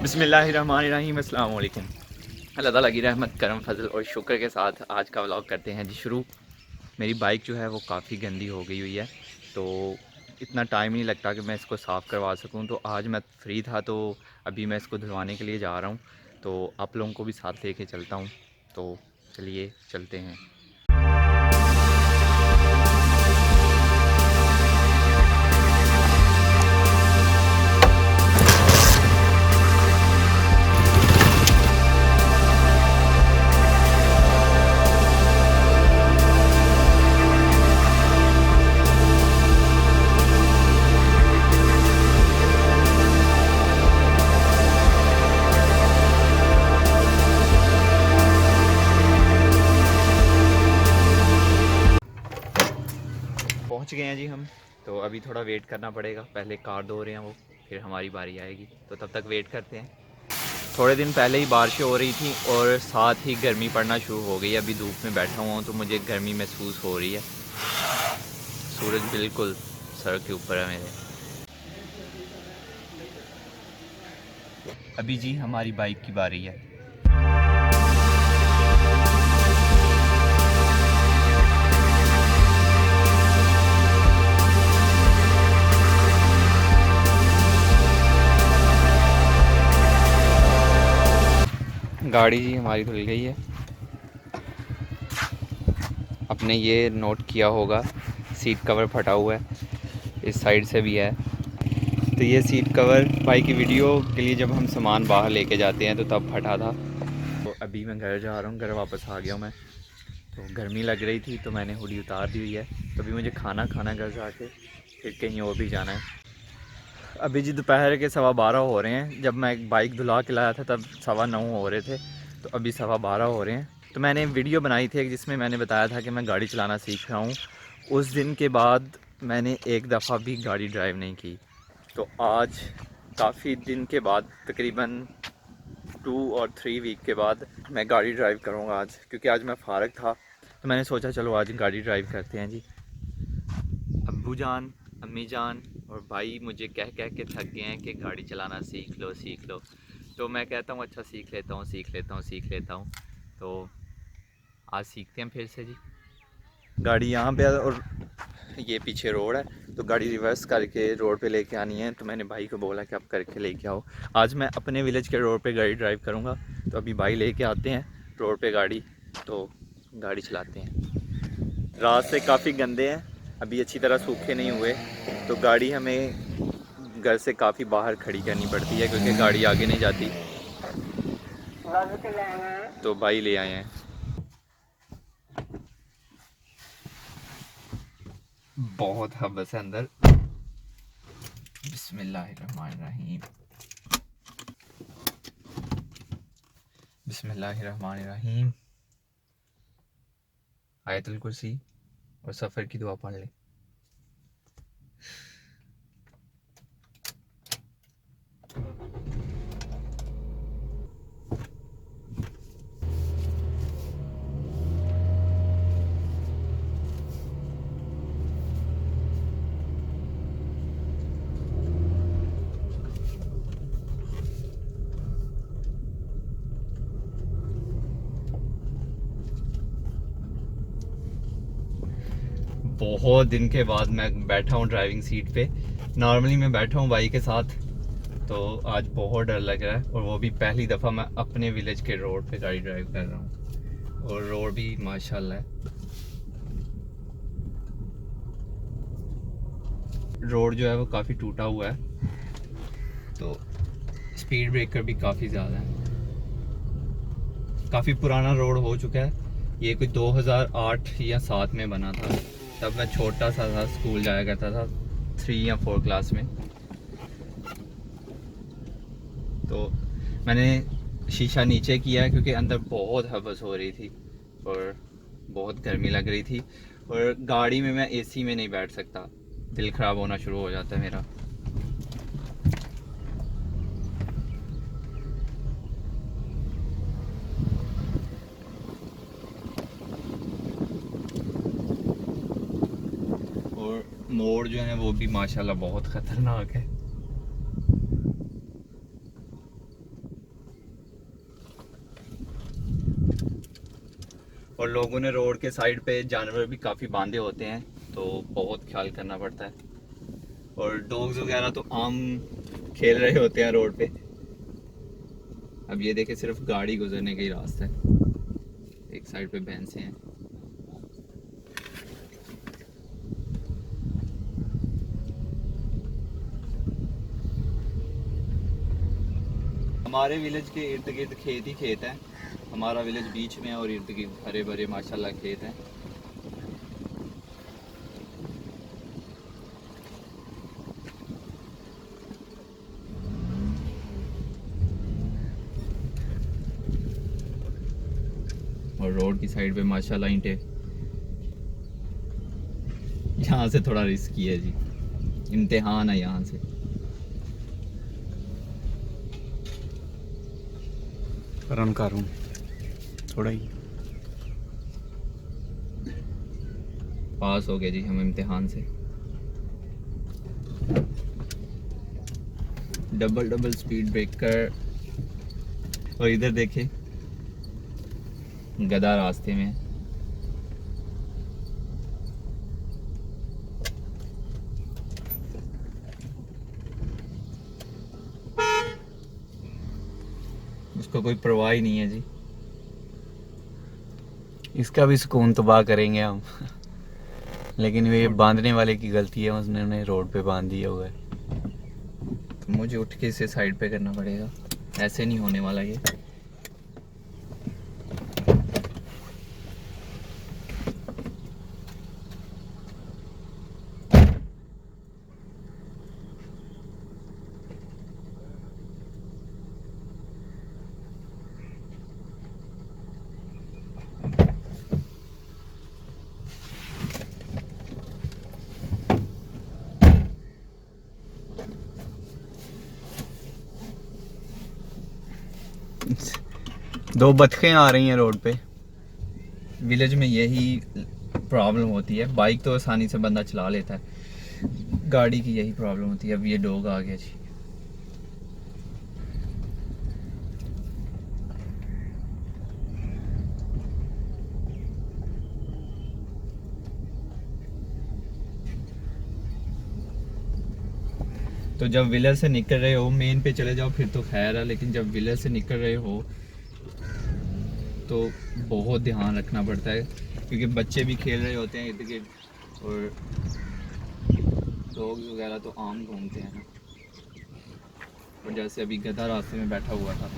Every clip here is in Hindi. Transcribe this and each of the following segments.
बिस्मिल्लाहिर्रहमानिर्रहीम, अस्सलाम वालेकुम। अल्लाह ताला की रहमत, करम, फजल और शुक्र के साथ आज का व्लॉग करते हैं जी शुरू। मेरी बाइक जो है वो काफ़ी गंदी हो गई हुई है, तो इतना टाइम नहीं लगता कि मैं इसको साफ़ करवा सकूं। तो आज मैं फ्री था, तो अभी मैं इसको धुलवाने के लिए जा रहा हूं। तो आप लोगों को भी साथ लेके चलता हूं, तो चलिए चलते हैं। पहुंच गए हैं जी हम। तो अभी थोड़ा वेट करना पड़ेगा, पहले कार धो रहे हैं वो, फिर हमारी बारी आएगी, तो तब तक वेट करते हैं। थोड़े दिन पहले ही बारिशें हो रही थी और साथ ही गर्मी पड़ना शुरू हो गई। अभी धूप में बैठा हुआ हूँ तो मुझे गर्मी महसूस हो रही है। सूरज बिल्कुल सर के ऊपर है मेरे। अभी जी हमारी बाइक की बारी है। गाड़ी जी हमारी धुल गई है। आपने ये नोट किया होगा, सीट कवर फटा हुआ है, इस साइड से भी है। तो ये सीट कवर भाई की वीडियो के लिए जब हम सामान बाहर लेके जाते हैं तो तब फटा था। तो अभी मैं घर जा रहा हूँ, घर वापस आ गया हूँ मैं। तो गर्मी लग रही थी तो मैंने हुडी उतार दी हुई है। तो अभी मुझे खाना खाना घर जाके, फिर कहीं और भी जाना है। अभी जी दोपहर के 12:15 हो रहे हैं। जब मैं बाइक धुला के लाया था तब 9:15 हो रहे थे, तो अभी 12:15 हो रहे हैं। तो मैंने वीडियो बनाई थी जिसमें मैंने बताया था कि मैं गाड़ी चलाना सीख रहा हूँ। उस दिन के बाद मैंने एक दफ़ा भी गाड़ी ड्राइव नहीं की। तो आज काफ़ी दिन के बाद, तकरीबन 2 और 3 वीक के बाद मैं गाड़ी ड्राइव करूँगा आज, क्योंकि आज मैं फ़ारग था। तो मैंने सोचा चलो आज गाड़ी ड्राइव करते हैं जी। अब्बू जान, अम्मी जान और भाई मुझे कह कह के थक गए हैं कि गाड़ी चलाना सीख लो सीख लो। तो मैं कहता हूँ अच्छा सीख लेता हूँ सीख लेता हूँ सीख लेता हूँ। तो आज सीखते हैं फिर से जी। गाड़ी यहाँ पे और ये पीछे रोड है, तो गाड़ी रिवर्स करके रोड पे लेके आनी है। तो मैंने भाई को बोला कि आप करके लेके आओ। आज मैं अपने विलेज के रोड पे गाड़ी ड्राइव करूँगा। तो अभी भाई लेके आते हैं रोड पे गाड़ी, तो गाड़ी चलाते हैं। रास्ते काफ़ी गंदे हैं, अभी अच्छी तरह सूखे नहीं हुए, तो गाड़ी हमें घर से काफ़ी बाहर खड़ी करनी पड़ती है क्योंकि गाड़ी आगे नहीं जाती। तो भाई ले आए हैं। बहुत हवस है अंदर। बिस्मिल्लाहिर्रहमानिर्रहीम, बिस्मिल्लाहिर्रहमानिर्रहीम। आयतुल कुर्सी और सफ़र की दुआ पढ़ ले। बहुत दिन के बाद मैं बैठा हूँ ड्राइविंग सीट पे। नॉर्मली मैं बैठा हूँ भाई के साथ, तो आज बहुत डर लग रहा है। और वो भी पहली दफ़ा मैं अपने विलेज के रोड पे गाड़ी ड्राइव कर रहा हूँ, और रोड भी माशाल्लाह है। रोड जो है वो काफ़ी टूटा हुआ है, तो स्पीड ब्रेकर भी काफ़ी ज़्यादा है। काफ़ी पुराना रोड हो चुका है। ये कोई 2008 या 7 में बना था, तब मैं छोटा सा था, स्कूल जाया करता था 3 या 4 क्लास में। तो मैंने शीशा नीचे किया क्योंकि अंदर बहुत हवस हो रही थी और बहुत गर्मी लग रही थी, और गाड़ी में मैं एसी में नहीं बैठ सकता, दिल ख़राब होना शुरू हो जाता है मेरा। और मोड़ जो है वो भी माशाल्लाह बहुत ख़तरनाक है। और लोगों ने रोड के साइड पे जानवर भी काफ़ी बांधे होते हैं, तो बहुत ख्याल करना पड़ता है। और डॉग्स वगैरह तो आम खेल रहे होते हैं रोड पे। अब ये देखे सिर्फ गाड़ी गुजरने का ही रास्ता है, एक साइड पे भैंसे हैं। हमारे विलेज के इर्द गिर्द खेत ही खेत हैं। हमारा विलेज बीच में है और इर्द गिर्द हरे भरे माशाल्लाह खेत हैं। और रोड की साइड पे माशाल्लाह ईंटें। यहाँ से थोड़ा रिस्की है जी, इम्तिहान है यहाँ से। रन करूँ थोड़ा ही पास हो गए जी हम इम्तिहान से। Double double speed breaker. और इधर देखे गधा रास्ते में है। उसको कोई परवाह ही नहीं है जी। इसका भी सुकून तबाह करेंगे हम लेकिन ये बांधने वाले की गलती है, उसने रोड पे बांध दिया हुआ है। तो मुझे उठ के इसे साइड पे करना पड़ेगा, ऐसे नहीं होने वाला ये। दो बतखें आ रही हैं रोड पे। विलेज में यही प्रॉब्लम होती है। बाइक तो आसानी से बंदा चला लेता है, गाड़ी की यही प्रॉब्लम होती है। अब ये डॉग आ गया जी। तो जब विलेज से निकल रहे हो, मेन पे चले जाओ फिर तो खैर है, लेकिन जब विलेज से निकल रहे हो तो बहुत ध्यान रखना पड़ता है, क्योंकि बच्चे भी खेल रहे होते हैं इर्द गिर्द और डॉग्स वगैरह तो आम घूमते हैं ना। और जैसे अभी गधा रास्ते में बैठा हुआ था।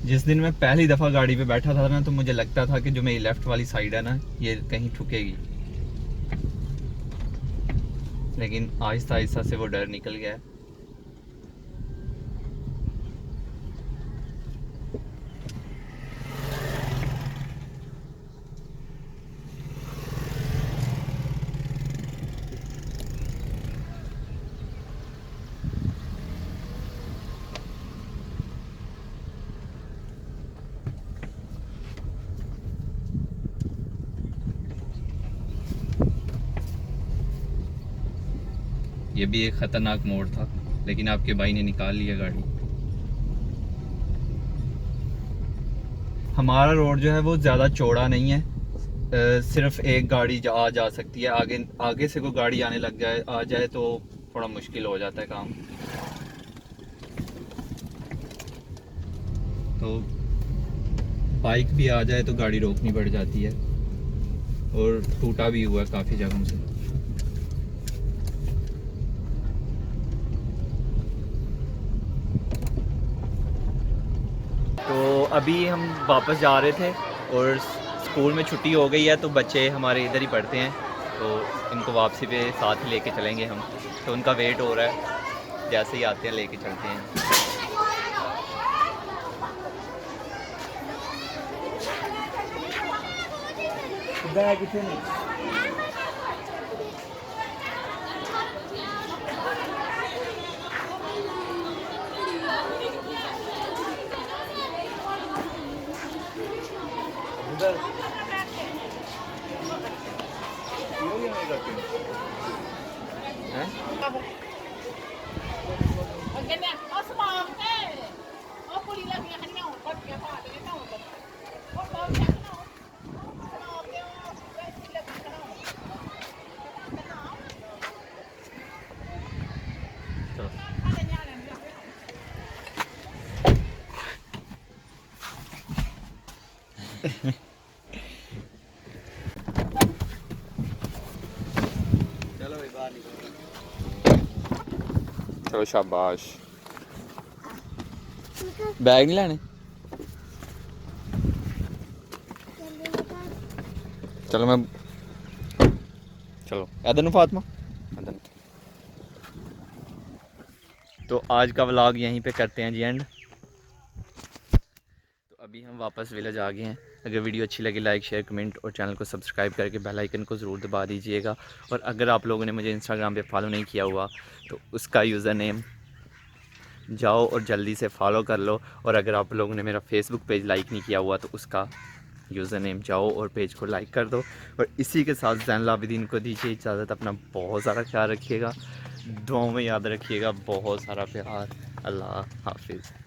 जिस दिन मैं पहली दफ़ा गाड़ी पे बैठा था ना, तो मुझे लगता था कि जो मेरी लेफ़्ट वाली साइड है ना, ये कहीं ठुकेगी, लेकिन आहिस्ता आहिस्ता से वो डर निकल गया है। ये भी एक ख़तरनाक मोड़ था, लेकिन आपके भाई ने निकाल लिया गाड़ी। हमारा रोड जो है वो ज़्यादा चौड़ा नहीं है, सिर्फ एक गाड़ी आ जा सकती है। आगे से कोई गाड़ी आने लग जाए आ जाए तो थोड़ा मुश्किल हो जाता है काम। तो बाइक भी आ जाए तो गाड़ी रोकनी पड़ जाती है, और टूटा भी हुआ है काफ़ी जगहों से। तो अभी हम वापस जा रहे थे और स्कूल में छुट्टी हो गई है, तो बच्चे हमारे इधर ही पढ़ते हैं, तो इनको वापसी पे साथ ही लेके चलेंगे हम। तो उनका वेट हो रहा है, जैसे ही आते हैं लेके चलते हैं। हैं? चलो भाई बाहर निकलो। चलो शाबाश। बैग नहीं लाने? चलो मैं चलो इधर नु फातिमा इधर नु। तो आज का व्लॉग यहीं पे करते हैं जी एंड। तो अभी हम वापस विलेज आ गए हैं। अगर वीडियो अच्छी लगी लाइक शेयर कमेंट और चैनल को सब्सक्राइब करके बेल आइकन को ज़रूर दबा दीजिएगा। और अगर आप लोगों ने मुझे इंस्टाग्राम पे फॉलो नहीं किया हुआ तो उसका यूज़र नेम जाओ और जल्दी से फॉलो कर लो। और अगर आप लोगों ने मेरा फेसबुक पेज लाइक नहीं किया हुआ तो उसका यूज़र नेम जाओ और पेज को लाइक कर दो। और इसी के साथ ज़ैनुल आबिदीन को दीजिए इजाज़त। अपना बहुत सारा ख्याल रखिएगा, दुआओं में याद रखिएगा। बहुत सारा प्यार। अल्लाह हाफिज़।